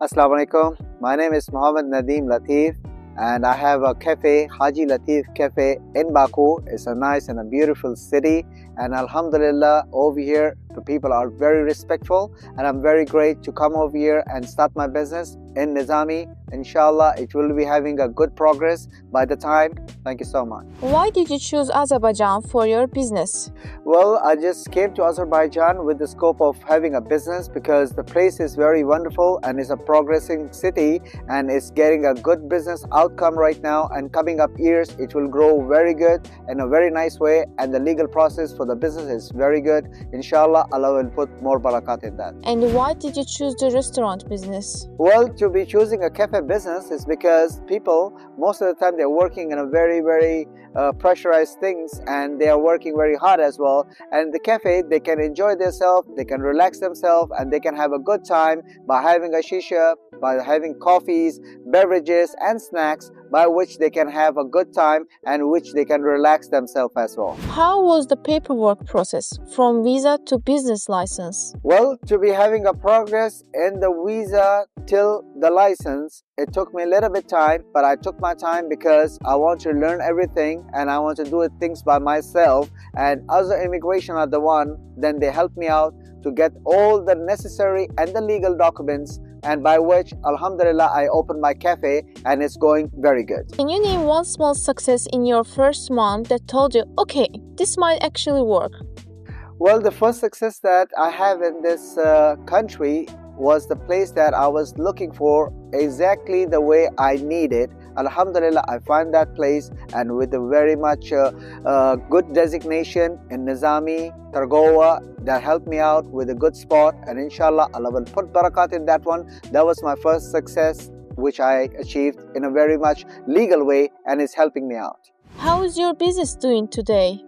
Assalamu alaikum. My name is Mohammed Nadeem Latif and I have a cafe, Haji Latif Cafe in Baku. It's a nice and a beautiful city, and Alhamdulillah over here the people are very respectful, and I'm very great to come over here and start my business in Nizami. Inshallah it will be having a good progress by the time. Thank you so much. Why did you choose Azerbaijan for your business? Well, I just came to Azerbaijan with the scope of having a business because the place is very wonderful and it's a progressing city and it's getting a good business outcome right now, and coming up years it will grow very good in a very nice way, and the legal process for the business is very good. Inshallah, Allah will put more barakat in that. And why did you choose the restaurant business? Well, to be choosing a cafe business is because people most of the time they're working in a very pressurized things, and they are working very hard as well. And the cafe, they can enjoy themselves, they can relax themselves, and they can have a good time by having a shisha, by having coffees, beverages and snacks, by which they can have a good time and which they can relax themselves as well. How was the paperwork process from visa to business license? Well, to be having a progress in the visa till the license, it took me a little bit time, but I took my time because I want to learn everything and I want to do things by myself, and AzeImmigration are the one, then they helped me out to get all the necessary and the legal documents, and by which Alhamdulillah I opened my cafe and it's going very good. Can you name one small success in your first month that told you, okay, this might actually work? Well, the first success that I have in this country was the place that I was looking for exactly the way I needed. Alhamdulillah, I find that place, and with a very much good designation in Nizami, Targowa, that helped me out with a good spot, and inshallah Allah will put barakat in that one. That was my first success which I achieved in a very much legal way, and it's helping me out. How is your business doing today?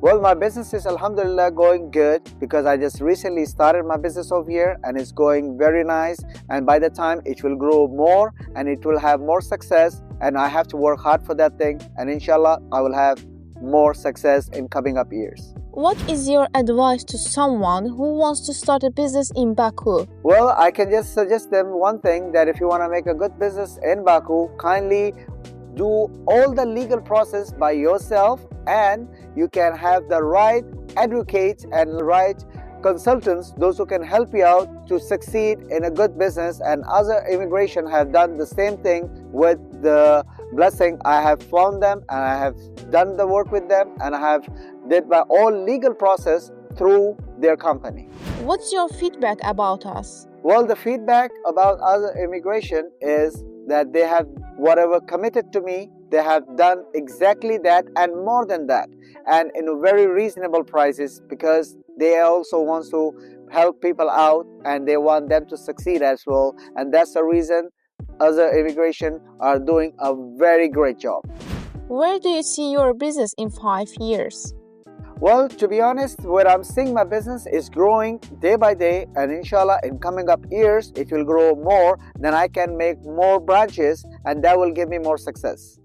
Well, my business is Alhamdulillah going good because I just recently started my business over here and it's going very nice, and by the time it will grow more and it will have more success, and I have to work hard for that thing, and inshallah I will have more success in coming up years. What is your advice to someone who wants to start a business in Baku? Well, I can just suggest them one thing, that if you want to make a good business in Baku, kindly do all the legal process by yourself, and you can have the right advocates and right consultants, those who can help you out to succeed in a good business. And AzeImmigration have done the same thing with the blessing. I have found them and I have done the work with them, and I have did my all legal process through their company. What's your feedback about us? Well, the feedback about AzeImmigration is that they have whatever committed to me, they have done exactly that and more than that, and in very reasonable prices, because they also want to help people out and they want them to succeed as well, and that's the reason AzeImmigration are doing a very great job. Where do you see your business in 5 years? Well, to be honest, where I'm seeing my business is growing day by day, and inshallah in coming up years it will grow more, then I can make more branches and that will give me more success.